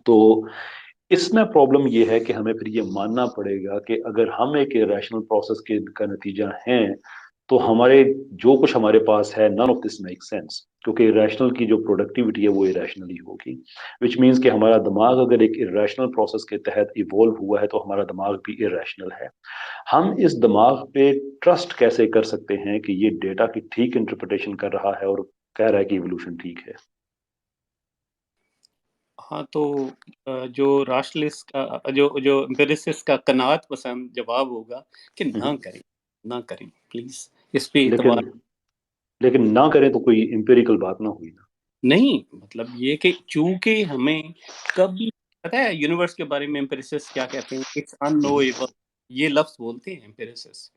تو اس میں پرابلم یہ ہے کہ ہمیں پھر یہ ماننا پڑے گا کہ اگر ہم ایک ریشنل پروسیس کا نتیجہ ہیں تو ہمارے جو کچھ ہمارے پاس ہے none of this make sense, کیونکہ ریشنل کی جو پروڈکٹیوٹی ہے وہ ریشنل ہی ہوگی، وچ مینس کہ ہمارا دماغ اگر ایک ریشنل پروسیس کے تحت ایوالو ہوا ہے تو ہمارا دماغ بھی ریشنل ہے۔ ہم اس دماغ پہ ٹرسٹ کیسے کر سکتے ہیں کہ یہ ڈیٹا کی ٹھیک انٹرپریٹیشن کر رہا ہے اور کہہ رہا ہے کہ ایوولوشن ٹھیک ہے؟ ہاں تو جو راشنلسٹ کا جو امپیریسسٹ کا قناعت پسند جواب ہوگا کہ نہ کریں پلیز، اس پہ اعتبار لیکن نہ کریں تو کوئی امپیریکل بات نہ ہوئی نا۔ نہیں، مطلب یہ کہ چونکہ ہمیں کبھی پتا ہے یونیورس کے بارے میں امپیریسسٹ کیا کہتے ہیں، اٹس ان نویبل، یہ لفظ بولتے ہیں امپیریسسٹ،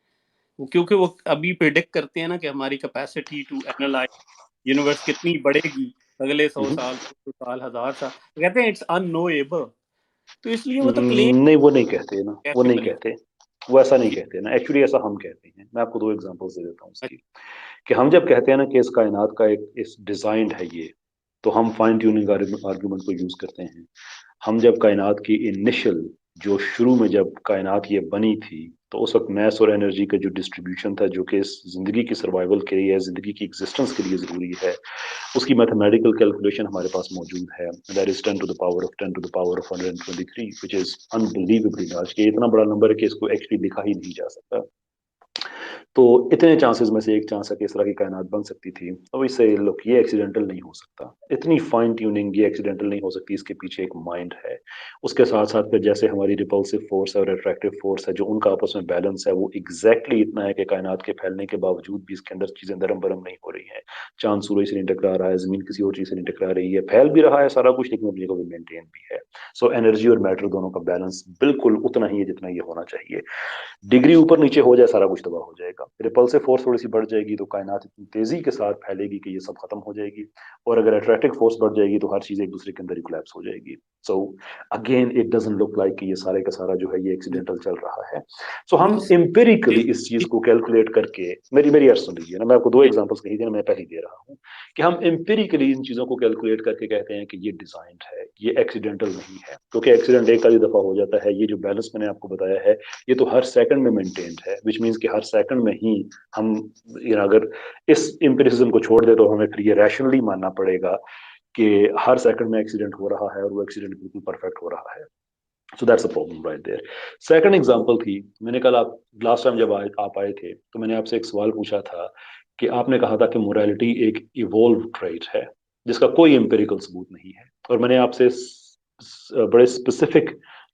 کیونکہ وہ ابھی پریڈکٹ کرتے ہیں نا کہ ہماری کیپیسٹی ٹو اینالائز یونیورس کتنی بڑھے گی اگلے 100 سال 200 سال 1000 سال، تو کہتے ہیں اٹس ان نویبل، تو اس لیے وہ تو کلیم نہیں وہ نہیں کہتے نا، وہ کیسے نہیں بنے کہتے، وہ ایسا نہیں کہتے نا، ایکچولی ایسا ہم کہتے ہیں۔ میں آپ کو 2 ایگزامپلس دے دیتا ہوں اس کی، کہ ہم جب کہتے ہیں نا کہ اس کائنات کا ایک اس ڈیزائنڈ ہے یہ، تو ہم فائن ٹیوننگ آرگومنٹ کو یوز کرتے ہیں۔ ہم جب کائنات کی انیشل جو شروع میں جب کائنات یہ بنی تھی تو اس وقت میس اور انرجی کا جو ڈسٹریبیوشن تھا جو کہ اس زندگی کی سروائیول کے لیے، زندگی کی ایگزسٹنس کے لیے ضروری ہے، اس کی میتھمیٹیکل کیلکولیشن ہمارے پاس موجود ہے، that is 10 to the power of 10 to the power of 123 which is unbelievably large، کہ اتنا بڑا نمبر ہے کہ اس کو ایکچولی لکھا ہی نہیں جا سکتا۔ تو اتنے چانسز میں سے ایک چانس ہے کہ اس طرح کی کائنات بن سکتی تھی، اب اس سے لوگ یہ ایکسیڈنٹل نہیں ہو سکتا، اتنی فائن ٹیوننگ یہ ایکسیڈنٹل نہیں ہو سکتی، اس کے پیچھے ایک مائنڈ ہے۔ اس کے ساتھ ساتھ پھر جیسے ہماری ریپلسو فورس ہے اور اٹریکٹیو فورس ہے جو ان کا آپس میں بیلنس ہے، وہ ایگزیکٹلی اتنا ہے کہ کائنات کے پھیلنے کے باوجود بھی اس کے اندر چیزیں درم برم نہیں ہو رہی ہیں، چاند سورج سے نہیں ٹکرا رہا ہے، زمین کسی اور چیز سے نہیں ٹکرا رہی ہے، پھیل بھی رہا ہے سارا کچھ لیکن اپنی کو بھی مینٹین بھی ہے۔ سو انرجی اور میٹر دونوں کا بیلنس بالکل اتنا ہی ہے جتنا یہ ہونا چاہیے۔ ڈگری اوپر نیچے ہو جائے سارا کچھ تباہ ہو جائے گا، ریپلسو فورس تھوڑی سی بڑھ جائے گی تو کائنات اتنی تیزی کے ساتھ پھیلے گی کہ یہ سب ختم ہو جائے گی، اور اگر اٹریکٹو فورس بڑھ جائے گی تو ہر چیز ایک دوسرے کے اندر ہی کولیپس ہو جائے گی۔ So again it doesn't look like کہ یہ سارے کا سارا جو ہے یہ ایکسیڈنٹل چل رہا ہے۔ سو ہم امپیریکلی اس چیز کو کیلکولیٹ کر کے، میری عرض سن لیجیے نا، میں آپ کو 2 ایگزامپلس کہی دیں، میں پہلے دے رہا ہوں کہ ہم امپیریکلی ان چیزوں کو کیلکولیٹ کر کے کہتے ہیں کہ یہ ڈیزائنڈ ہے، یہ ایکسیڈنٹل نہیں ہے، کیونکہ ایکسیڈنٹ ایک آدھی دفعہ ہو جاتا ہے، یہ جو بیلنس میں نے آپ کو بتایا ہے یہ تو ہر سیکنڈ میں مینٹینڈ ہے، وچ مینس کہ ہر سیکنڈ میں ہی ہم اگر اس امپیریسزم کو چھوڑ دے تو ہمیں پھر یہ ریشنلی ماننا پڑے گا کہ ہر سیکنڈ میں ایکسیڈنٹ ہو رہا ہے اور وہ ایکسیڈنٹ بالکل پرفیکٹ ہو رہا ہے۔ So that's a problem right there. Second example تھی، میں نے کل آپ لاسٹ ٹائم جب آپ آئے تھے تو میں نے آپ سے ایک سوال پوچھا تھا کہ آپ نے کہا تھا کہ موریلٹی ایک ایوولو ٹریٹ ہے جس کا کوئی امپیریکل ثبوت نہیں ہے، اور میں نے آپ سے بڑے اسپیسیفک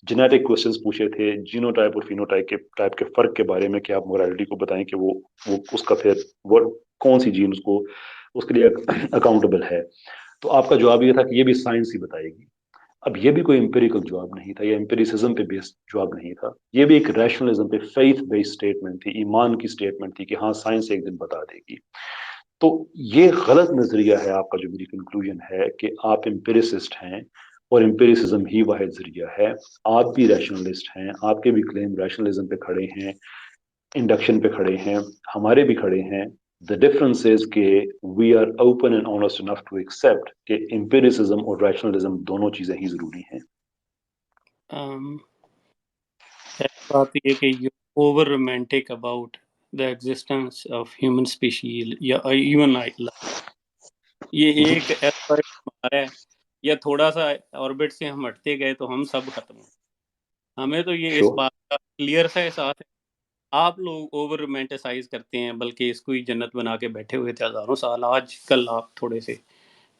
جینیٹک کوشچنس پوچھے تھے جینو ٹائپ اور فینو ٹائپ کے فرق کے بارے میں، کہ آپ موریلٹی کو بتائیں کہ وہ اس کا پھر وہ کون سی جین اس کے لیے اکاؤنٹیبل ہے، تو آپ کا جواب یہ تھا کہ یہ بھی سائنس ہی بتائے گی۔ اب یہ بھی کوئی امپیریکل جواب نہیں تھا، یہ امپیریسزم پہ بیسڈ جواب نہیں تھا، یہ بھی ایک ریشنلزم پہ فیتھ بیسڈ اسٹیٹمنٹ تھی، ایمان کی اسٹیٹمنٹ تھی کہ ہاں سائنس ایک دن بتا دے گی۔ تو یہ غلط نظریہ ہے آپ کا، جو میری کنکلوژن ہے کہ آپ امپیریسسٹ ہیں اور امپیریسزم ہی واحد ذریعہ ہے۔ آپ بھی ریشنلسٹ ہیں، آپ کے بھی کلیم ریشنلزم پہ کھڑے ہیں، انڈکشن پہ کھڑے ہیں، ہمارے بھی کھڑے ہیں۔ The difference is کہ we are open and honest enough to accept کہ empiricism اور rationalism دونوں چیزیں ہی ضروری ہیں۔ بات یہ کہ you over romantic about the existence of human species یا ایون یہ ایک ایسا ہمارا ہے، یا تھوڑا سا آربٹ سے ہم ہٹتے گئے تو ہم سب ختم ہو۔ ہمیں تو یہ اس Sure. بات کا کلیئر سا احساس ہے، آپ لوگ اوور رومانٹیسائز کرتے ہیں، بلکہ اس کو ہی جنت بنا کے بیٹھے ہوئے تھے ہزاروں سال، آج کل آپ تھوڑے سے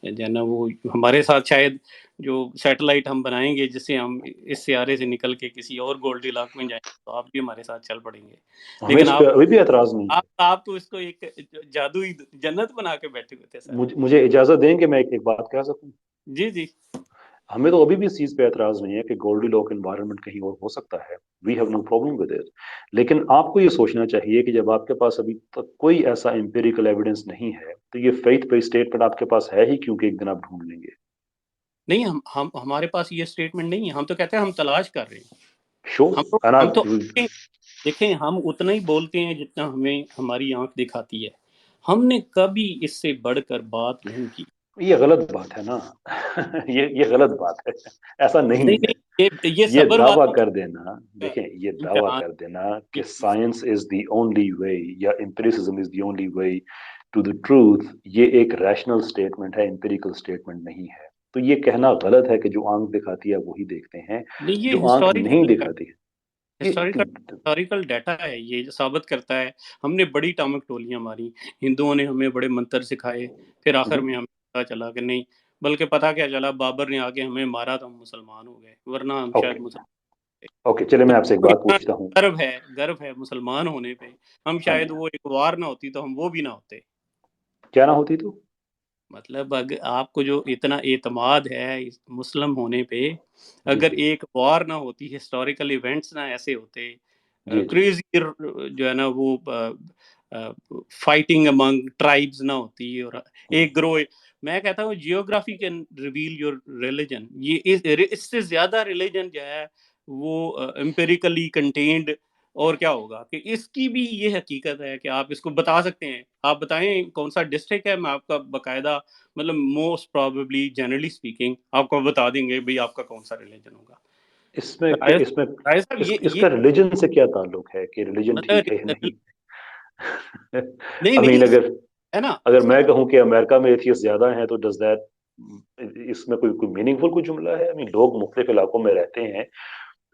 جو ہے نا وہ ہمارے ساتھ شاید جو سیٹلائٹ ہم بنائیں گے جس سے ہم اس سیارے سے نکل کے کسی اور گولڈی لاک میں جائیں گے تو آپ بھی ہمارے ساتھ چل پڑیں گے، ہمیں لیکن اس پہ ابھی بھی اعتراض نہیں ہے۔ آپ تو اس کو ایک جادوئی جنت بنا کے بیٹھے ہوئے تھے سر۔ مجھے اجازت دیں کہ میں ایک بات کہہ سکوں؟ جی جی ہمیں تو ابھی بھی اس چیز پہ اعتراض نہیں ہے کہ گولڈی لاک انوائرمنٹ کہیں اور ہو سکتا ہے، we have no problem with it, لیکن آپ کو یہ سوچنا چاہیے کہ جب آپ کے پاس ابھی تک کوئی ایسا امپیریکل ایویڈنس نہیں ہے تو یہ فیتھ بیسڈ اسٹیٹمنٹ آپ کے پاس ہے ہی کیونکہ ایک دن آپ ڈھونڈ لیں گے۔ نہیں، ہم ہمارے پاس یہ اسٹیٹمنٹ نہیں ہے، ہم تو کہتے ہیں ہم تلاش کر رہے ہیں، شو ہم تو دیکھیں ہم اتنا ہی بولتے ہیں جتنا ہمیں ہماری آنکھ دکھاتی ہے، ہم نے کبھی اس سے بڑھ کر بات نہیں کی۔ یہ غلط بات ہے نا یہ غلط بات ہے، ایسا نہیں نہیں ہے۔ نہیں، یہ یہ صبر دعویٰ والوں کر دینا، کا دیکھیں یہ دعویٰ امتحان کر دینا کہ کی science is the only way یا empiricism is the only way to the truth, یہ ایک ریشنل اسٹیٹمنٹ ہے، امپیریکل اسٹیٹمنٹ نہیں ہے۔ تو یہ کہنا غلط ہے کہ جو آنکھ دکھاتی ہے وہی دیکھتے ہیں، نہیں، یہ جو آنکھ نہیں ہسٹوریکل دکھاتی ہے ہسٹوریکل یہ ہسٹوریکل ڈیٹا ہے، یہ ثابت کرتا ہے۔ ہم نے بڑی ٹامک ٹولیاں ماری، ہندوؤں نے ہمیں بڑے منتر سکھائے، پھر آخر میں ہمیں پتا چلا کہ نہیں، بلکہ پتا کیا چلا، بابر نے آگے ہمیں مارا تو ہم مسلمان ہو گئے، ورنہ ہم شاید اوکے مسلمان تھے۔ اوکے، چلے تو میں آپ سے ایک وہ بات اتنا پوچھتا ہوں۔ گرو ہے مسلمان ہونے پہ، ہم ہاں جی، شاید وہ ایک وار نہ ہوتی تو ہم وہ بھی نہ ہوتے۔ کیا نہ ہوتی تو؟ مطلب اگر آپ کو جو اتنا اعتماد ہے مسلم ہونے پہ، جی اگر جی ایک وار نہ ہوتی، ہسٹوریکل ایونٹس نہ ایسے ہوتے، جی جی کریزی جو ہے نا وہ فائٹنگ امنگ ٹرائبز نہ ہوتی، اور ایک گروہ، میں کہتا ہوں geography can reveal your religion, یہ اس سے زیادہ ریلیجن جو ہے وہ امپیریکلی کنٹینڈ، اور کیا ہوگا کہ اس کی بھی یہ حقیقت ہے کہ آپ اس کو بتا سکتے ہیں، آپ بتائیں کون سا ڈسٹرکٹ ہے، میں آپ کا باقاعدہ مطلب موسٹ پرابیبلی جنرلی اسپیکنگ آپ کو بتا دیں گے بھئی آپ کا کون سا ریلیجن ہوگا۔ اس میں رائے اس میں رائے صاحب، اس یہ کا ریلیجن سے کیا تعلق ہے کہ ریلیجن ٹھیک ہے یا مطلب نہیں؟ نہیں امین، نہیں ہے نا، اگر میں کہوں کہ امریکہ میں ایتھیسٹ زیادہ ہیں تو ڈز دیٹ، اس میں کوئی میننگ فل کوئی جملہ ہے؟ لوگ مختلف علاقوں میں رہتے ہیں،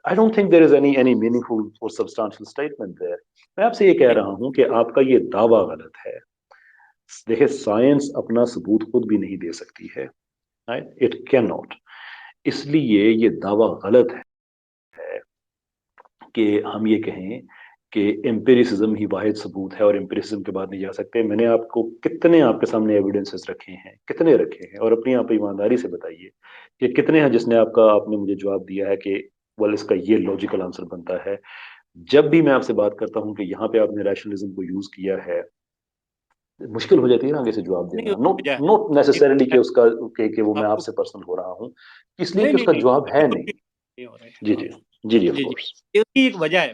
I don't think there is any meaningful or substantial statement there۔ میں آپ سے یہ کہہ رہا ہوں کہ آپ کا یہ دعویٰ غلط ہے۔ دیکھیں سائنس اپنا ثبوت خود بھی نہیں دے سکتی ہے، اٹ کین ناٹ، اس لیے یہ دعویٰ غلط ہے کہ ہم یہ کہیں کہ امپیریسزم ہی واحد ثبوت ہے اور امپیریسزم کے بعد نہیں جا سکتے۔ میں نے آپ کو کتنے آپ کے سامنے ایویڈنسز رکھے ہیں، کتنے رکھے ہیں، اور اپنی آپ ایمانداری سے بتائیے کہ کتنے ہیں جس نے آپ نے مجھے جواب دیا ہے کہ well اس کا یہ لاجیکل آنسر بنتا ہے۔ جب بھی میں آپ سے بات کرتا ہوں کہ یہاں پہ آپ نے ریشنلزم کو یوز کیا ہے، مشکل ہو جاتی ہے نا آگے سے جواب نہیں دینا، وجہ ہے، نوٹ ایک نیسسریلی وجہ کہ ہے، اس کا کہ وہ میں آپ آپ کو سے پرسنل ہو رہا ہوں، اس لیے نہیں کہ اس نہیں کا نہیں، جواب ہے بالکل نہیں۔ بھی نہیں ہو رہے، جی ہاں جی جی جی آف جی جی، کورس۔ اس کی ایک وجہ ہے،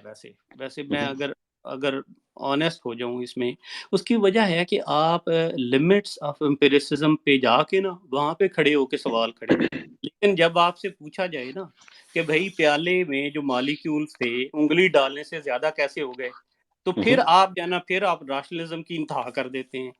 ویسے میں اگر آنےسٹ ہو جاؤں اس میں، اس کی وجہ ہے کہ آپ لمٹس آف امپیریسزم پہ جا کے نا وہاں پہ کھڑے ہو کے سوال کھڑے کریں، لیکن جب آپ سے پوچھا جائے نا کہ بھائی پیالے میں جو مالیکیولز تھے انگلی ڈالنے سے زیادہ کیسے ہو گئے، تو پھر آپ جو ہے نا پھر آپ راشنلزم کی انتہا کر دیتے ہیں۔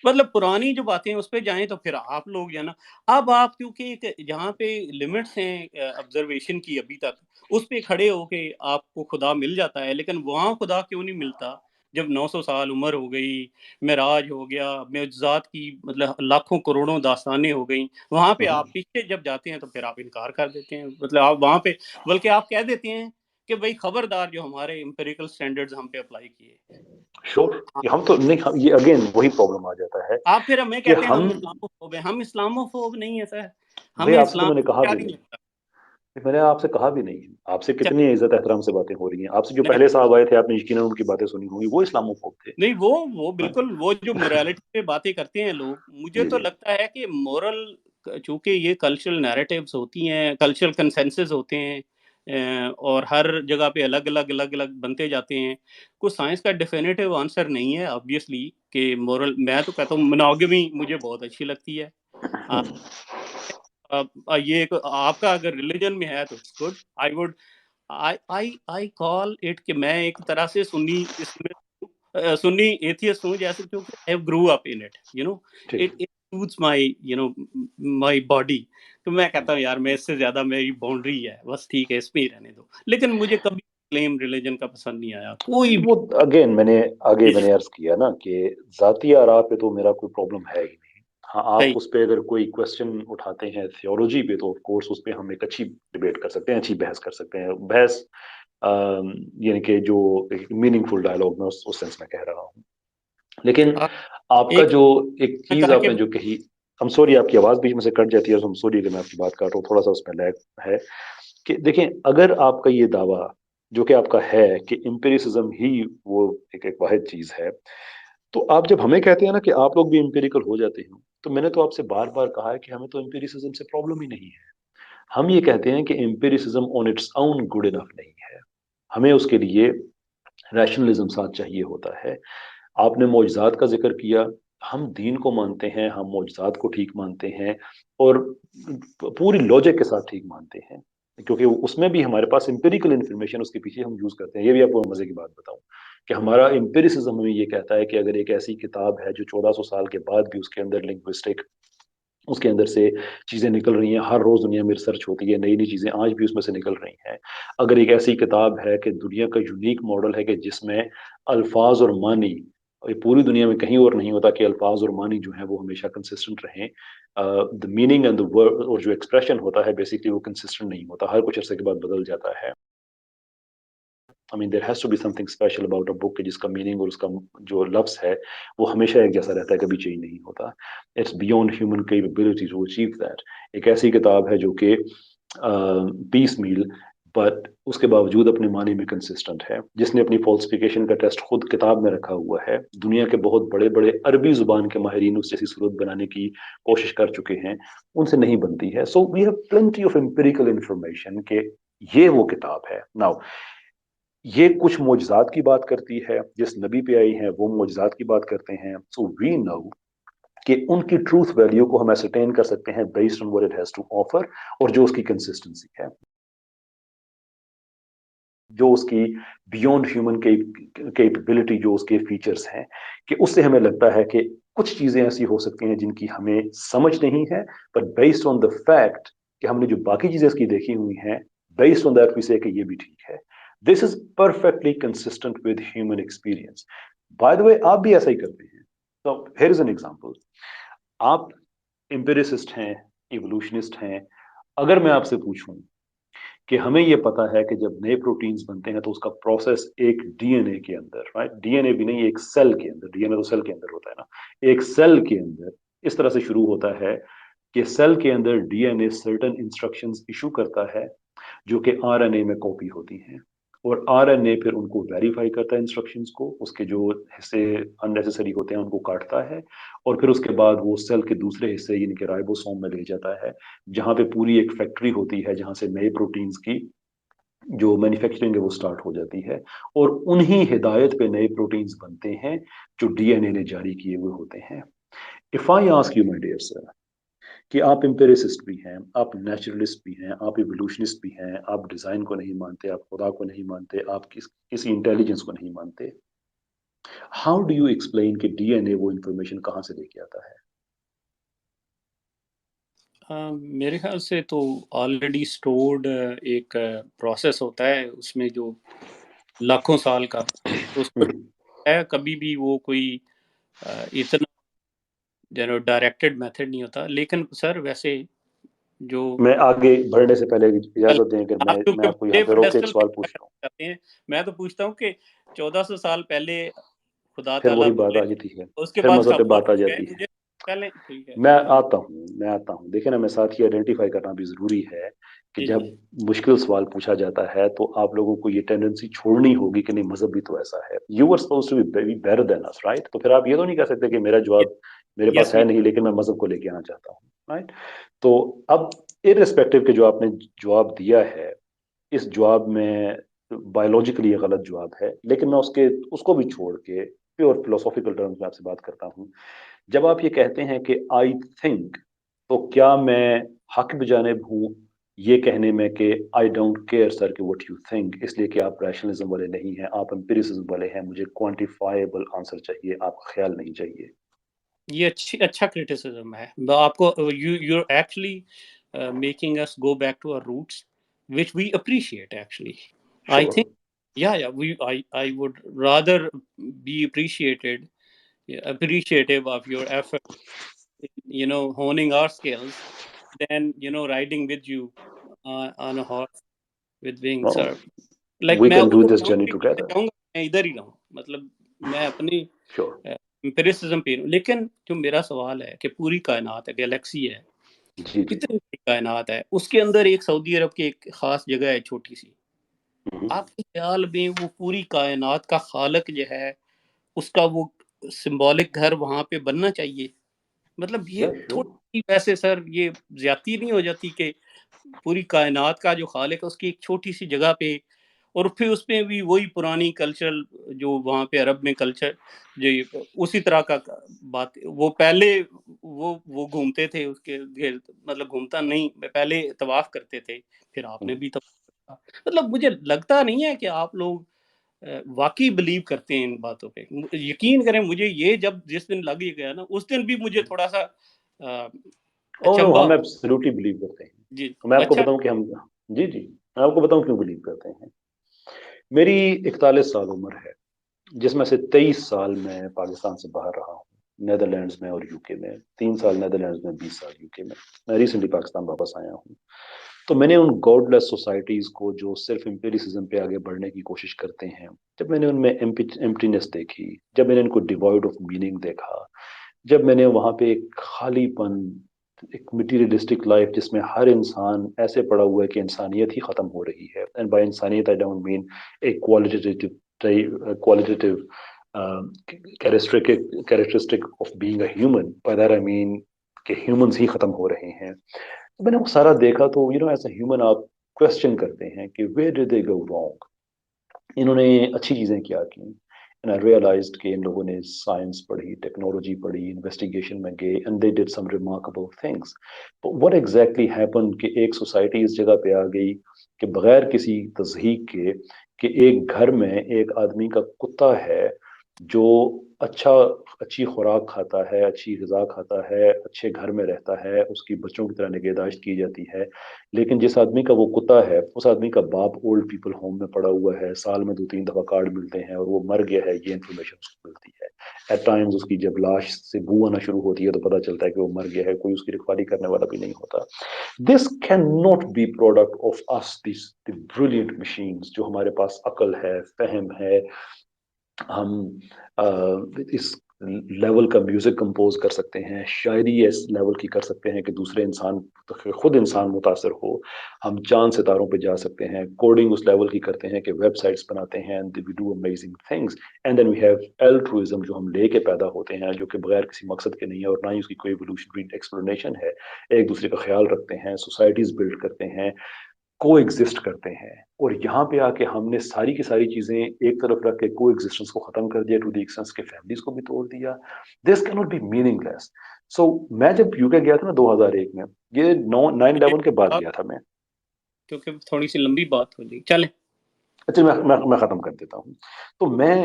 مطلب پرانی جو باتیں ہیں اس پہ جائیں تو پھر آپ لوگ جو ہے نا، اب آپ کیونکہ جہاں پہ لمٹس ہیں آبزرویشن کی ابھی تک، اس پہ کھڑے ہو کے آپ کو خدا مل جاتا ہے، لیکن وہاں خدا کیوں نہیں ملتا جب 900 سال عمر ہو گئی، معراج ہو گیا، معجزات کی مطلب لاکھوں کروڑوں داستانیں ہو گئیں، وہاں پہ آپ پیچھے جب جاتے ہیں تو پھر آپ انکار کر دیتے ہیں، مطلب آپ وہاں پہ بلکہ آپ کہہ دیتے ہیں کہ بھئی خبردار جو ہمارے امپیریکل سٹینڈرڈز ہم پہ اپلائی کیے۔ شور، ہم تو نہیں، یہ اگین وہی پرابلم آ جاتا ہے آپ پھر ہمیں کہ کہتے ہیں ہم اسلاموفوب ہیں، ہم اسلاموفوب نہیں ہیں سر، بھائی ہمیں آپ سے تو اسلام میں نے کہا کیا بھی نہیں نہیں، لگتا۔ میں نے آپ سے کہا بھی نہیں، آپ سے چل، کتنی عزت احترام سے باتیں ہو رہی ہیں، آپ سے جو نہیں پہلے صاحب آئے تھے آپ نے یقیناً ان کی باتیں سنی ہوں گی، وہ اسلامو فوب تھے۔ نہیں، وہ بالکل وہ جو موریلٹی پہ باتیں کرتے ہیں لوگ، مجھے جی تو جی لگتا ہے کہ مورل، چونکہ یہ کلچرل نیریٹیوز ہوتی ہیں، کلچرل کنسنسز ہوتے ہیں، اور ہر جگہ پہ الگ الگ بنتے جاتے ہیں، کوئی سائنس کا ڈیفینیٹیو آنسر نہیں ہے آبویسلی کہ مورل، میں تو کہتا ہوں منوگمی مجھے بہت اچھی لگتی ہے، یہ آپ کا اگر ریلیجن میں ہے تو it's good, I would I call it کہ میں ایک طرح سے سنی اس میں سنی ایتھیسٹ ہوں، جیسے کیونکہ I have grow up in it, you know ٹھیک it suits my you know my body, تو میں کہتا ہوں یار میں اس سے زیادہ میری باؤنڈری ہے، بس ٹھیک ہے اس پہ ہی رہنے دو، لیکن مجھے کبھی کلیم ریلیجن کا پسند نہیں آیا کوئی بھی۔ وہ اگین میں نے عرض کیا نا کہ ذاتی آراء پہ تو میرا کوئی پرابلم ہے ہی نہیں۔ ہاں آپ صحیح، اس پہ اگر کوئی کوشچن اٹھاتے ہیں تھیولوجی پہ تو آف کورس اس پہ ہم ایک اچھی ڈبیٹ کر سکتے ہیں، اچھی بحث کر سکتے ہیں، بحث یعنی کہ جو میننگ فل ڈائلاگ میں اس سینس میں کہہ رہا ہوں، لیکن آپ کا ایک جو ایک نے چیز کہا آپ کہ نے جو کہی، ہم سوری آپ کی آواز بیچ میں سے کٹ جاتی ہے، ہم سوری کہ میں آپ کی بات کر رہا ہوں، تھوڑا سا اس میں لیگ ہے کہ دیکھیں اگر آپ کا یہ دعویٰ جو کہ آپ کا ہے کہ امپیریسزم ہی وہ ایک واحد چیز ہے، تو آپ جب ہمیں کہتے ہیں نا کہ آپ لوگ بھی امپیریکل ہو جاتے ہیں، تو میں نے تو آپ سے بار بار کہا ہے کہ ہمیں تو امپیریسزم سے پرابلم ہی نہیں ہے۔ ہم یہ کہتے ہیں کہ empiricism on its own good enough نہیں ہے، ہمیں اس کے لیے ریشنلزم ساتھ چاہیے ہوتا ہے۔ آپ نے معجزات کا ذکر کیا، ہم دین کو مانتے ہیں، ہم معجزات کو ٹھیک مانتے ہیں، اور پوری لوجک کے ساتھ ٹھیک مانتے ہیں، کیونکہ اس میں بھی ہمارے پاس امپیریکل انفارمیشن اس کے پیچھے ہم یوز کرتے ہیں۔ یہ بھی آپ کو مزے کی بات بتاؤں کہ ہمارا امپیریسزم ہمیں یہ کہتا ہے کہ اگر ایک ایسی کتاب ہے جو 1400 سال کے بعد بھی اس کے اندر لنگوسٹک، اس کے اندر سے چیزیں نکل رہی ہیں، ہر روز دنیا میں ریسرچ ہوتی ہے، نئی نئی چیزیں آج بھی اس میں سے نکل رہی ہیں، اگر ایک ایسی کتاب ہے کہ دنیا کا یونیک ماڈل ہے کہ جس میں الفاظ اور معنی، اور یہ پوری دنیا میں کہیں اور نہیں ہوتا کہ الفاظ اور معنی جو ہیں وہ ہمیشہ کنسسٹنٹ رہیں، the meaning and the word, اور جو ایکسپریشن ہوتا ہے بیسکلی وہ کنسسٹنٹ نہیں ہوتا، ہر کچھ عرصے کے بعد بدل جاتا ہے۔ I mean, there has to be something special about a book کہ جس کا میننگ اور اس کا جو لفظ ہے وہ ہمیشہ ایک جیسا رہتا ہے، کبھی چینج نہیں ہوتا۔ It's beyond human capability to achieve that۔ ایک ایسی کتاب ہے جو کہ پیس میل، بٹ اس کے باوجود اپنے معنی میں کنسسٹنٹ ہے، جس نے اپنی فالسفیکیشن کا ٹیسٹ خود کتاب میں رکھا ہوا ہے، دنیا کے بہت بڑے بڑے عربی زبان کے ماہرین اس جیسی صورت بنانے کی کوشش کر چکے ہیں، ان سے نہیں بنتی ہے۔ So we have plenty of empirical information کہ یہ وہ کتاب ہے۔ ناؤ یہ کچھ معجزات کی بات کرتی ہے، جس نبی پہ آئی ہیں وہ معجزات کی بات کرتے ہیں، سو وی نو کہ ان کی ٹروتھ ویلیو کو ہم ایسرٹین کر سکتے ہیں based on what it has to offer، اور جو اس کی کنسسٹنسی ہے، جو اس کی بیونڈ ہیومن کیپبلٹی، جو اس کے فیچرز ہیں، کہ اس سے ہمیں لگتا ہے کہ کچھ چیزیں ایسی ہو سکتی ہیں جن کی ہمیں سمجھ نہیں ہے، but based on the fact کہ ہم نے جو باقی چیزیں اس کی دیکھی ہوئی ہیں، بیسڈ آن دیٹ وی سے کہ یہ بھی ٹھیک ہے۔ This is perfectly consistent with human experience. By the way آپ بھی ایسا ہی کرتے ہیں۔ تو ہیئر از این ایگزامپل، آپ امپیریسسٹ ہیں، ایوولوشنسٹ ہیں، اگر میں آپ سے پوچھوں کہ ہمیں یہ پتا ہے کہ جب نئے پروٹینز بنتے ہیں تو اس کا پروسیس ایک ڈی این اے کے اندر، رائٹ، ڈی این اے بھی نہیں، ایک سیل کے اندر، ڈی این اے تو سیل کے اندر ہوتا ہے نا، ایک سیل کے اندر اس طرح سے شروع ہوتا ہے کہ سیل کے اندر D N A certain instructions issue کرتا ہے جو کہ آر این اے میں کاپی ہوتی ہیں، اور آر این اے پھر ان کو ویریفائی کرتا ہے انسٹرکشنز کو، اس کے جو حصے اننیسیسری ہوتے ہیں ان کو کاٹتا ہے، اور پھر اس کے بعد وہ سیل کے دوسرے حصے یعنی کہ رائبوسوم میں لے جاتا ہے، جہاں پہ پوری ایک فیکٹری ہوتی ہے جہاں سے نئے پروٹینز کی جو مینوفیکچرنگ ہے وہ سٹارٹ ہو جاتی ہے، اور انہی ہدایت پہ نئے پروٹینز بنتے ہیں جو ڈی این اے نے جاری کیے ہوئے ہوتے ہیں۔ If I ask you my dear sir کہ آپ امپیریسسٹ بھی ہیں، آپ نیچرلسٹ بھی ہیں، آپ ایوولوشنسٹ بھی ہیں، آپ ڈیزائن کو نہیں مانتے، آپ خدا کو نہیں مانتے، آپ کسی انٹیلیجنس کو نہیں مانتے، ہاؤ ڈو یو ایکسپلین کہ ڈی این اے وہ انفارمیشن کہاں سے لے کے آتا ہے؟ میرے خیال سے تو آلریڈی اسٹورڈ ایک پروسیس ہوتا ہے اس میں جو لاکھوں سال کا، تو اس پر ہے کبھی بھی وہ کوئی اتنا ڈائریکٹڈ میتھڈ نہیں ہوتا۔ لیکن سر ویسے جو میں آگے بڑھنے سے پہلے اجازت دیں اگر آپ میں آپ کو یہاں پہ روک کے ایک پیڈسٹل پہ سوال پوچھ رہا ہوں، چاہتے ہیں، میں تو پوچھتا ہوں کہ 1400 سال پہلے خدا پھر تعالیٰ وہی بات بولے، آ جاتی ہے، اس کے پھر بعد مذہب پہ بات خاموش آ ہو گئے، جاتی ہے۔ مجھے پہلے ٹھیک ہے میں جی آتا ہوں دیکھیں نا، میں ساتھ ہی آئیڈینٹیفائی کرنا بھی ضروری ہے کہ جی جب جی مشکل سوال پوچھا جاتا ہے تو آپ لوگوں کو یہ ٹینڈنسی چھوڑنی ہوگی کہ نہیں مذہب بھی تو ایسا ہے، you are supposed to be better than us, right? تو پھر آپ یہ تو نہیں کہہ سکتے کہ میرا جواب میرے پاس یس ہے نہیں لیکن میں مذہب کو لے کے آنا چاہتا ہوں، رائٹ؟ تو اب ارسپیکٹو کہ جو آپ نے جواب دیا ہے، اس جواب میں بایولوجیکلی یہ غلط جواب ہے، لیکن میں اس کو بھی چھوڑ کے پیور فلوسافیکل ٹرمز میں آپ سے بات کرتا ہوں۔ جب آپ یہ کہتے ہیں کہ آئی تھنک، تو کیا میں حق بجانب ہوں یہ کہنے میں کہ آئی ڈونٹ کیئر سر کہ وٹ یو تھنک، اس لیے کہ آپ ریشنلزم والے نہیں ہیں، آپ امپیریسزم والے ہیں، مجھے کوانٹیفائیبل آنسر چاہیے، آپ کا خیال نہیں چاہیے؟ یہ اچھا کرٹیسزم ہے آپ کو، you actually making us go back to our roots which we appreciate actually. I شور، think I would rather be appreciative of your effort, honing our skills than riding with you on a horse with wings or like وی میں can do ادھر دس جاؤں journey گا، میں together, چاہوں گا میں ادھر ہی رہوں، مطلب میں اپنی شور، امپیریسزم پہ ہوں۔ لیکن جو میرا سوال ہے کہ پوری کائنات ہے، گیلیکسی ہے، جی جی، اتنی بڑی کائنات ہے، اس کے اندر ایک سعودی عرب کی ایک خاص جگہ ہے چھوٹی سی، آپ کے خیال میں وہ پوری کائنات کا خالق جو ہے اس کا وہ سمبولک گھر وہاں پہ بننا چاہیے؟ مطلب یہ شور، تھوڑی ویسے سر یہ زیادتی نہیں ہو جاتی کہ پوری کائنات کا جو خالق ہے اس کی ایک چھوٹی سی جگہ پہ اور پھر اس میں بھی وہی پرانی کلچر جو وہاں پہ عرب میں کلچر جو اسی طرح کا بات، وہ پہلے وہ گھومتے تھے اس کے مطلب گھومتا نہیں، پہلے طواف کرتے تھے، پھر آپ نے بھی طواف کرا۔ مطلب مجھے لگتا نہیں ہے کہ آپ لوگ واقعی بلیو کرتے ہیں ان باتوں پہ۔ یقین کریں مجھے یہ جس دن لگ گیا نا، اس دن بھی مجھے تھوڑا سا اور اچنبھا ہم ہو۔ ایبسلیوٹلی بلیو کرتے ہیں۔ جی میں آپ کو اچھا بتاؤں کہ ہم، جی جی میں آپ کو بتاؤں کیوں بلیو کرتے ہیں۔ میری 41 سال عمر ہے، جس میں سے 23 سال میں پاکستان سے باہر رہا ہوں، نیدرلینڈز میں اور یو کے میں، 3 سال نیدرلینڈز میں، 20 سال یو کے میں ریسنٹلی پاکستان واپس آیا ہوں۔ تو میں نے ان گاڈ لیس سوسائٹیز کو جو صرف امپیریسزم پہ آگے بڑھنے کی کوشش کرتے ہیں، جب میں نے ان میں ایمپٹینس دیکھی، جب میں نے ان کو ڈیوائڈ آف میننگ دیکھا، جب میں نے وہاں پہ ایک خالی پن، ایک مٹیریلسٹک لائف جس میں ہر انسان ایسے پڑا ہوا ہے کہ انسانیت ہی ختم ہو رہی ہے، اینڈ بائی انسانیت آئی ڈونٹ مین ایک qualitative characteristic of being a human, by that I mean کہ ہیومنز ہی ختم ہو رہے ہیں۔ تو میں نے وہ سارا دیکھا تو ایز اے ہیومن آپ کوشچن کرتے ہیں کہ where did they go wrong، انہوں نے اچھی چیزیں کیا کی، and I realized کہ ان لوگوں نے سائنس پڑھی، ٹیکنالوجی پڑھی، انویسٹیگیشن میں گئے and they did some remarkable things. But what exactly happened کہ ایک سوسائٹی اس جگہ پہ آ گئی کہ بغیر کسی تضحیق کے، کہ ایک گھر میں ایک آدمی کا کتا ہے جو اچھی خوراک کھاتا ہے، اچھی غذا کھاتا ہے، اچھے گھر میں رہتا ہے، اس کی بچوں کی طرح نگہداشت کی جاتی ہے، لیکن جس آدمی کا وہ کتا ہے اس آدمی کا باپ اولڈ پیپل ہوم میں پڑا ہوا ہے، سال میں 2-3 دفعہ کارڈ ملتے ہیں اور وہ مر گیا ہے، یہ انفارمیشن اس کو ملتی ہے۔ ایٹ ٹائمز اس کی جب لاش سے بو آنا شروع ہوتی ہے تو پتہ چلتا ہے کہ وہ مر گیا ہے، کوئی اس کی رکھوالی کرنے والا بھی نہیں ہوتا۔ This can not be product of us, the brilliant machines, جو ہمارے پاس عقل ہے، فہم ہے، ہم اس لیول کا میوزک کمپوز کر سکتے ہیں، شاعری اس لیول کی کر سکتے ہیں کہ دوسرے انسان، خود انسان متاثر ہو، ہم چاند ستاروں پہ جا سکتے ہیں، کوڈنگ اس لیول کی کرتے ہیں کہ ویب سائٹس بناتے ہیں، and we do amazing things, and then we have altruism جو ہم لے کے پیدا ہوتے ہیں، جو کہ بغیر کسی مقصد کے نہیں ہے اور نہ ہی اس کی کوئی ایوولوشنری ایکسپلینیشن ہے، ایک دوسرے کا خیال رکھتے ہیں، سوسائٹیز بلڈ کرتے ہیں، کو ایگزسٹ کرتے ہیں۔ اور یہاں پہ آ کے ہم نے ساری کی ساری چیزیں ایک طرف رکھ کے کو ایگزسٹنس کو ختم کر دیا، ٹو دی ایکسٹینس کے فیملیز کو بھی توڑ دیا۔ دس کی ناٹ بی میننگ لیس۔ سو میں جب یو کے گیا تھا نا 2001 میں، یہ 9/11 کے بعد آپ گیا تھا میں۔ کیونکہ تھوڑی سی لمبی بات ہو جائے، چلیں۔ اچھا میں ختم کر دیتا ہوں۔ تو میں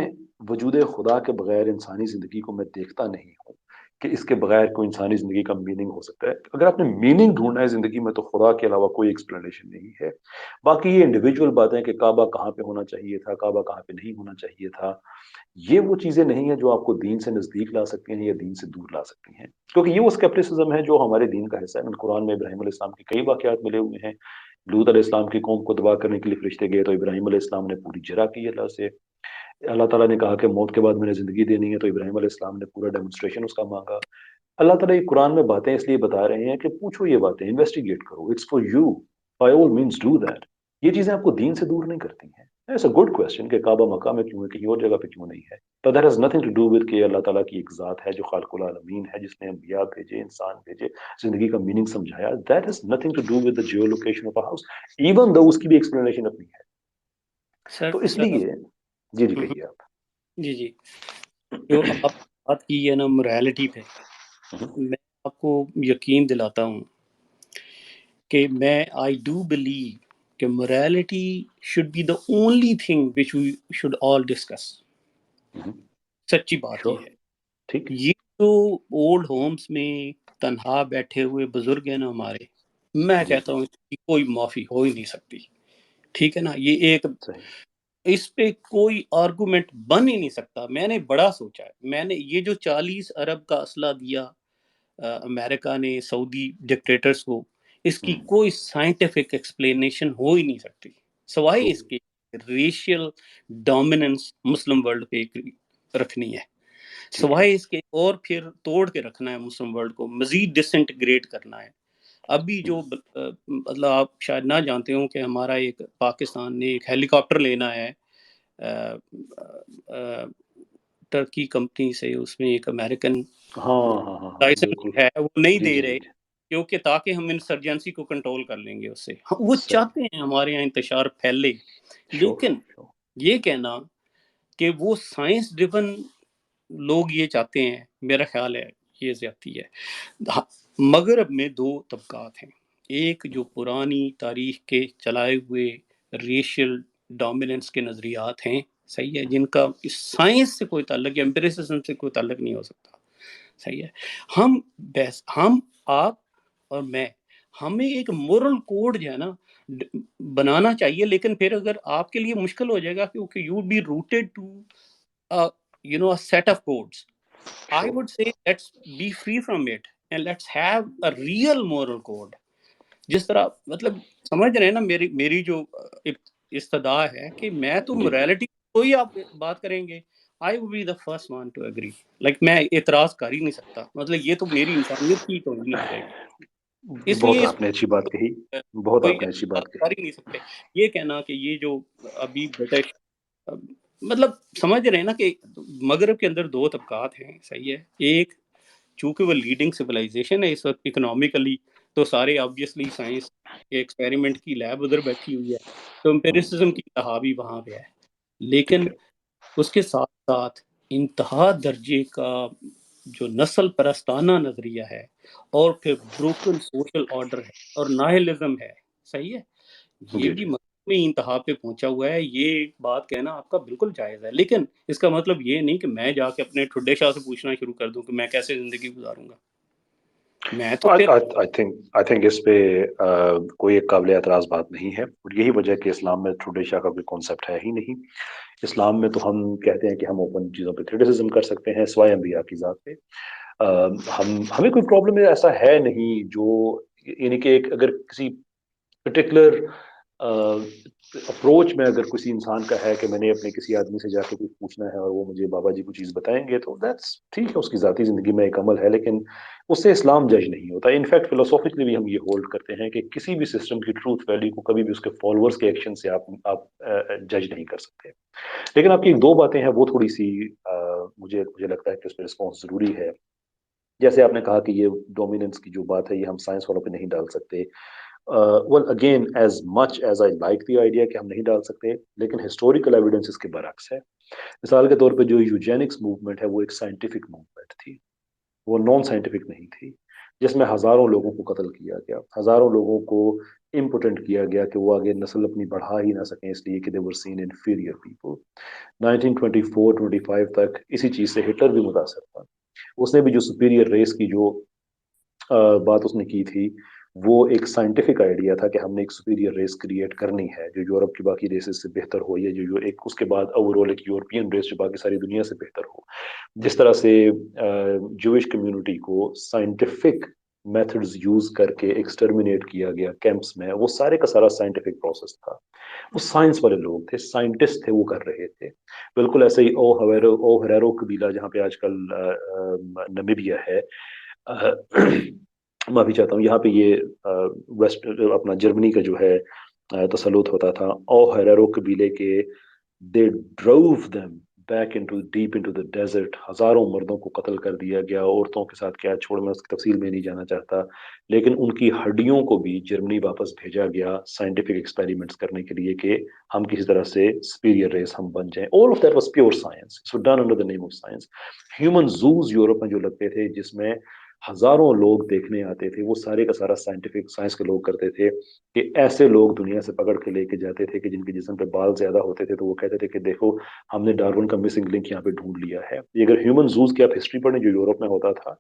وجود خدا کے بغیر انسانی زندگی کو میں دیکھتا نہیں ہوں کہ اس کے بغیر کوئی انسانی زندگی کا میننگ ہو سکتا ہے۔ اگر آپ نے میننگ ڈھونڈنا ہے زندگی میں تو خدا کے علاوہ کوئی ایکسپلینیشن نہیں ہے۔ باقی یہ انڈیویجول باتیں کہ کعبہ کہاں پہ ہونا چاہیے تھا، کعبہ کہاں پہ نہیں ہونا چاہیے تھا، یہ وہ چیزیں نہیں ہیں جو آپ کو دین سے نزدیک لا سکتی ہیں یا دین سے دور لا سکتی ہیں، کیونکہ یہ وہ اسکیپٹسزم ہے جو ہمارے دین کا حصہ ہے۔ قرآن میں ابراہیم علیہ السلام کے کئی واقعات ملے ہوئے ہیں، لوط علیہ السلام کی قوم کو تباہ کرنے کے لیے فرشتے گئے تو ابراہیم علیہ السلام نے پوری جرح کی اللہ سے، اللہ تعالیٰ نے کہا کہ موت کے بعد میں نے زندگی دینی ہے تو ابراہیم علیہ السلام نے پورا ڈیمونسٹریشن اس کا مانگا۔ اللہ تعالیٰ یہ قرآن میں باتیں اس لیے بتا رہے ہیں کہ پوچھو، یہ باتیں انویسٹیگیٹ کرو، it's for you, by all means do that. یہ چیزیں آپ کو دین سے دور نہیں کرتی ہیں۔ اٹس اے گڈ کوشچن کہ کعبہ مکہ میں کیوں ہے، کہیں اور جگہ پہ کیوں نہیں ہے، but that has nothing to do with کہ اللہ تعالیٰ کی ایک ذات ہے جو خالق العالمین ہے، جس نے انبیاء بھیجے، انسان بھیجے، زندگی کا میننگ سمجھایا۔ that has nothing to do with the geolocation of a house, even though اس کی بھی ایکسپلینیشن اپنی ہے۔ سر تو اس لیے جی کہیے آپ۔ جی جی، جو آپ بات کی ہے نا morality پہ، میں آپ کو یقین دلاتا ہوں کہ میں آئی ڈو بلیو کہ morality should be the only thing which we should all discuss۔ سچی بات یہ شور، ہے، ٹھیک۔ یہ جو اولڈ ہومز میں تنہا بیٹھے ہوئے بزرگ ہیں نا ہمارے، میں جی کہتا ہوں اس کی کوئی معافی ہو ہی نہیں سکتی، ٹھیک ہے نا؟ یہ ایک، صحیح۔ اس پہ کوئی آرگومنٹ بن ہی نہیں سکتا۔ میں نے بڑا سوچا ہے، میں نے یہ جو 40 ارب کا اسلحہ دیا امریکہ نے سعودی ڈکٹیٹرز کو، اس کی کوئی سائنٹیفک ایکسپلینیشن ہو ہی نہیں سکتی سوائے اس کے ریشیل ڈومیننس مسلم ورلڈ پہ رکھنی ہے، سوائے اس کے، اور پھر توڑ کے رکھنا ہے مسلم ورلڈ کو، مزید ڈس انٹیگریٹ کرنا ہے۔ ابھی جو مطلب آپ شاید نہ جانتے ہوں کہ ہمارا ایک پاکستان نے ایک ہیلی کاپٹر لینا ہے ٹرکی کمپنی سے، اس میں ایک امریکن ہاں لائسنس بالکل، ہے، وہ نہیں جی دے جی رہے جی کیونکہ تاکہ ہم انسرجنسی کو کنٹرول کر لیں گے اس سے. وہ صحیح. چاہتے ہیں ہمارے یہاں انتشار پھیلے، Sure, لیکن sure. یہ کہنا کہ وہ سائنس ڈریون لوگ یہ چاہتے ہیں، میرا خیال ہے یہ زیادتی ہے. مغرب میں دو طبقات ہیں، ایک جو پرانی تاریخ کے چلائے ہوئے ریشل ڈومیننس کے نظریات ہیں، صحیح ہے، جن کا سائنس سے کوئی تعلق یا امپیریسزم سے کوئی تعلق نہیں ہو سکتا، صحیح ہے. ہم آپ اور میں، ہمیں ایک مورل کوڈ جو ہے نا بنانا چاہیے، لیکن پھر اگر آپ کے لیے مشکل ہو جائے گا کیونکہ you would be rooted to a set of codes. I Sure. would say let's be free from it and let's have a real moral code. جس طرح مطلب سمجھ رہے ہیں نا میری جو استدعا ہے کہ میں تو جی. morality کوئی آپ بات کریں گے I would be the first one to agree. Like میں اعتراض کر ہی نہیں سکتا، مطلب یہ تو میری انسانیت کی توہین ہو جائے گی. اس بہت لیے اس آپ نے اچھی بات کہی. بہت کوئی آپ نے اچھی بات بات کر کہی. ہی نہیں سکتے. یہ کہنا کہ یہ جو ابھی برٹش مطلب سمجھ رہے ہیں نا کہ مغرب کے اندر دو طبقات ہیں، صحیح ہے. ایک چونکہ وہ لیڈنگ سویلائزیشن ہے اس وقت اکنامیکلی، تو سارے آبویسلی سائنس کے ایکسپیریمنٹ کی لیب ادھر بیٹھی ہوئی ہے، تو امپیریسزم کی انتہا بھی وہاں پہ ہے. لیکن اس کے ساتھ ساتھ انتہا درجے کا جو نسل پرستانہ نظریہ ہے، اور پھر بروکن سوشل آرڈر ہے اور ناہلزم ہے، صحیح ہے، یہ جی بھی جی. میں انتہا پہ پہنچا ہوا ہے. یہ بات کہنا آپ کا بالکل جائز ہے، لیکن اس کا مطلب یہ نہیں کہ میں جا کے اپنے ٹھڈے شاہ سے پوچھنا شروع کر دوں کہ میں کیسے زندگی گزاروں گا. میں تو پھر آئی تھنک اس پہ کوئی ایک قابل اعتراض بات نہیں ہے، اور یہی وجہ کہ اسلام میں ٹھڈے شاہ کا کوئی کانسیپٹ ہے ہی نہیں. اسلام میں تو ہم کہتے ہیں کہ ہم اوپن چیزوں پہ کریٹیسزم کر سکتے ہیں سوائے انبیاء کی ذات پہ. ہمیں کوئی پرابلم ایسا ہے نہیں جو، یعنی کہ اگر کسی پرٹیکولر اپروچ میں اگر کسی انسان کا ہے کہ میں نے اپنے کسی آدمی سے جا کے کچھ پوچھنا ہے اور وہ مجھے بابا جی کو چیز بتائیں گے، تو دیٹس ٹھیک ہے، اس کی ذاتی زندگی میں ایک عمل ہے، لیکن اس سے اسلام جج نہیں ہوتا. انفیکٹ فلاسافکلی بھی ہم یہ ہولڈ کرتے ہیں کہ کسی بھی سسٹم کی ٹروتھ ویلیو کو کبھی بھی اس کے فالوورز کے ایکشن سے آپ جج نہیں کر سکتے. لیکن آپ کی دو باتیں ہیں وہ تھوڑی سی مجھے لگتا ہے کہ اس پہ رسپانس ضروری ہے. جیسے آپ نے کہا کہ یہ ڈومیننس کی جو بات ہے یہ ہم سائنس والوں پہ نہیں ڈال سکتے. well again as much as I like the idea کہ ہم نہیں ڈال سکتے، لیکن ہسٹوریکل ایویڈنس اس کے برعکس ہے. مثال کے طور پہ جو یوجینکس موومنٹ ہے وہ ایک سائنٹیفک موومنٹ تھی، وہ نان سائنٹیفک نہیں تھی، جس میں ہزاروں لوگوں کو قتل کیا گیا، ہزاروں لوگوں کو امپوٹنٹ کیا گیا کہ وہ آگے نسل اپنی بڑھا ہی نہ سکیں اس لیے کہ they were seen inferior people. 1924-25 تک اسی چیز سے ہٹلر بھی متاثر تھا. اس نے بھی جو سپیریئر ریس کی جو بات اس نے کی تھی، وہ ایک سائنٹیفک آئیڈیا تھا کہ ہم نے ایک سپیریئر ریس کریٹ کرنی ہے جو یورپ کی باقی ریسز سے بہتر ہو، یا جو ایک اس کے بعد اوورال ایک یورپین ریس جو باقی ساری دنیا سے بہتر ہو. جس طرح سے جوش کمیونٹی کو سائنٹیفک میتھڈز یوز کر کے ایکسٹرمینیٹ کیا گیا کیمپس میں، وہ سارے کا سارا سائنٹیفک پروسیس تھا. وہ سائنس والے لوگ تھے، سائنٹسٹ تھے، وہ کر رہے تھے. بالکل ایسے ہی او ہریرو قبیلہ جہاں پہ آج کل نمیبیا ہے، میں بھی چاہتا ہوں یہاں پہ یہ ویسٹ اپنا جرمنی کا جو ہے تسلط ہوتا تھا. او ہریرو قبیلے کے they drove them back deep into the desert. ہزاروں مردوں کو قتل کر دیا گیا، عورتوں کے ساتھ کیا چھوڑ، میں اس کی تفصیل میں نہیں جانا چاہتا، لیکن ان کی ہڈیوں کو بھی جرمنی واپس بھیجا گیا سائنٹیفک ایکسپیریمنٹس کرنے کے لیے کہ ہم کسی طرح سے superior ریس ہم بن جائیں. all of that was pure science. It was done under the name of science. human zoos Europe میں جو لگتے تھے جس میں ہزاروں لوگ دیکھنے آتے تھے، وہ سارے کا سارا سائنٹیفک سائنس کے لوگ کرتے تھے کہ ایسے لوگ دنیا سے پکڑ کے لے کے جاتے تھے کہ جن کے جسم پہ بال زیادہ ہوتے تھے، تو وہ کہتے تھے کہ دیکھو ہم نے ڈارون کا مسنگ لنک یہاں پہ ڈھونڈ لیا ہے. یہ اگر ہیومن زوز کی آپ ہسٹری پڑھیں جو یورپ میں ہوتا تھا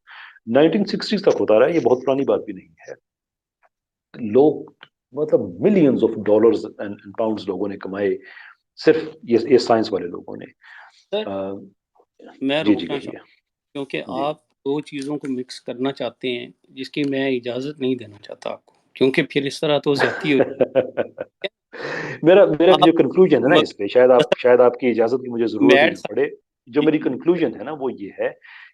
1960s تک ہوتا رہا، یہ بہت پرانی بات بھی نہیں ہے. لوگ مطلب millions of dollars and pounds لوگوں نے کمائے صرف یہ سائنس والے لوگوں نے. میں جی جی روکنا کہیے. چاہوں کیونکہ جی آپ دو چیزوں کو مکس کرنا چاہتے ہیں جس کی میں اجازت نہیں دینا چاہتا آپ کو، کیونکہ پھر اس طرح تو زیادتی ہو میرا آپ جو کنکلوژن ہے نا اس پہ، شاید آپ کی اجازت کی مجھے ضرورت ہی میڈ نہ پڑے. جو میری کنکلوژن ہے نا وہ یہ ہے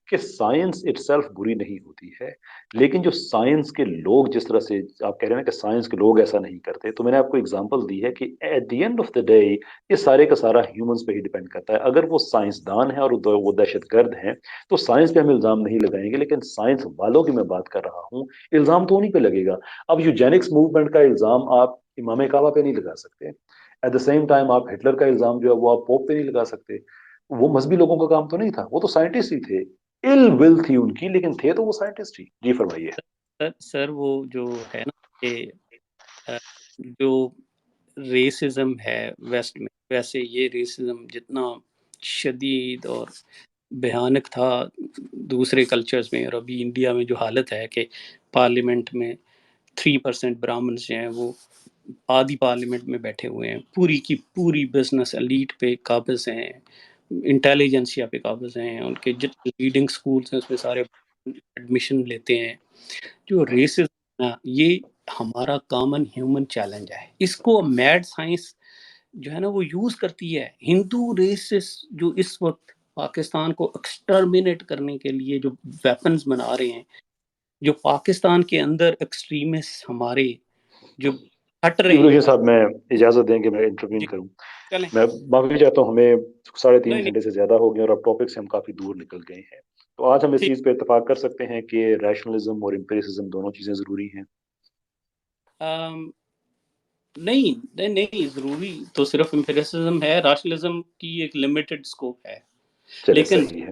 کہ سائنس اٹ سیلف بری نہیں ہوتی ہے، لیکن جو سائنس کے لوگ جس طرح سے آپ کہہ رہے ہیں کہ سائنس کے لوگ ایسا نہیں کرتے، تو میں نے آپ کو اگزامپل دی ہے کہ at the end of the day یہ سارے کا سارا ہیومنس پہ ہی ڈیپینڈ کرتا ہے۔ اگر وہ سائنسدان ہیں اور وہ دہشت گرد ہیں تو سائنس پہ ہم الزام نہیں لگائیں گے، لیکن سائنس والوں کی میں بات کر رہا ہوں، الزام تو انہیں پہ لگے گا۔ اب یوجینکس موومنٹ کا الزام آپ امام کعبہ پہ نہیں لگا سکتے، ایٹ دا سیم ٹائم آپ ہٹلر کا الزام جو ہے وہ آپ پوپ پہ نہیں لگا سکتے۔ وہ مذہبی لوگوں کا کام تو نہیں تھا، وہ تو سائنٹسٹ ہی تھے، ال ول تھی ان کی، لیکن تھے تو وہ سائنٹسٹ ہی۔ جی فرمائیے۔ سر وہ جو ہے نا کہ جو ریسزم ہے ویسٹ میں، ویسے یہ ریسزم جتنا شدید اور بھیانک تھا دوسرے کلچرز میں، اور ابھی انڈیا میں جو حالت ہے کہ پارلیمنٹ میں 3% برامنز جو ہیں وہ آدھی پارلیمنٹ میں بیٹھے ہوئے ہیں، پوری کی پوری بزنس ایلیٹ پہ قابض ہیں، انٹیلیجنسیا پہ قابض ہیں، ان کے جتنے لیڈنگ سکولز ہیں اس میں سارے ایڈمیشن لیتے ہیں۔ جو ریسزم ہے یہ ہمارا کامن ہیومن چیلنج ہے، اس کو میڈ سائنس جو ہے نا وہ یوز کرتی ہے۔ ہندو ریسس جو اس وقت پاکستان کو ایکسٹرمینیٹ کرنے کے لیے جو ویپنز بنا رہے ہیں، جو پاکستان کے اندر ایکسٹریمسٹ ہمارے جو ہٹ رہے ہیں۔ صاحب میں اجازت دیں کہ میں انٹروین جی کروں، چلیں۔ میں معافی چاہتا ہوں، ہمیں 3.5 نہیں گھنٹے سے زیادہ ہو گئے اور اب ٹاپک سے ہم کافی دور نکل گئے ہیں، تو آج ہم اس ٹھیک، چیز پہ اتفاق کر سکتے ہیں کہ ریشنلزم اور امپیریسزم دونوں چیزیں ضروری ہیں۔ نہیں ضروری تو صرف امپیریسزم ہے، راشنلزم کی ایک لمیٹڈ اسکوپ ہے، چلے لیکن صحیح ہے۔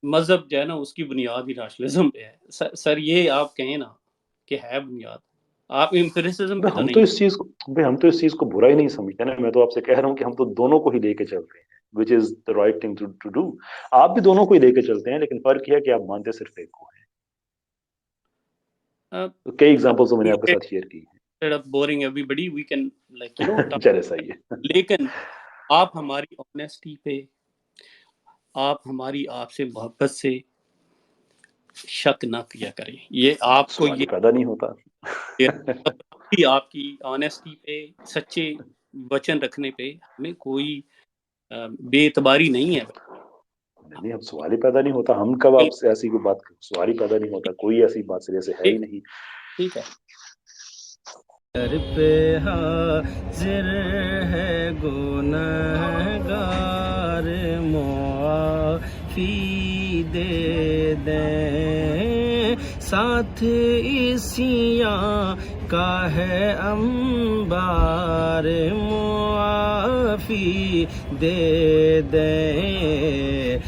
مذہب جو ہے نا اس کی بنیاد ہی راشنلزم پہ ہے۔ سر یہ آپ کہیں نا کہ ہے بنیاد، آپ امپیریسزم پہ تو ہم نہیں۔ تو اس چیز کو ہم تو اس چیز کو برا ہی نہیں سمجھتے نا، میں تو آپ سے کہہ رہا ہوں کہ ہم تو دونوں کو ہی لے کے چل رہے ہیں، which is the right thing to do۔ آپ بھی دونوں کو ہی لے کے چلتے ہیں، لیکن فرق یہ ہے کہ آپ مانتے صرف ایک کو ہیں۔ تو کئی ایگزامپلس میں نے آپ کے ساتھ شیئر کی boring every we can like ہیں۔ چلے صحیح ہے۔ لیکن آپ ہماری آنیسٹی پہ، آپ ہماری آپ سے محبت سے شک نہ کیا کریں، یہ آپ کو سوال ہی پیدا نہیں ہوتا۔ یہ آپ کی آنیسٹی پہ، سچے وچن رکھنے پہ ہمیں کوئی بے اعتباری نہیں ہے۔ نہیں، اب سوال ہی پیدا نہیں ہوتا، ہم کب آپ سے ایسی کوئی بات، سوال ہی پیدا نہیں ہوتا، کوئی ایسی بات سرے سے ہے ہی نہیں۔ ٹھیک ہے۔ در پہ حاضر ہے گنہگار، معافی دے دیں، ساتھ عیسیاں کا ہے انبار، معافی دے دیں۔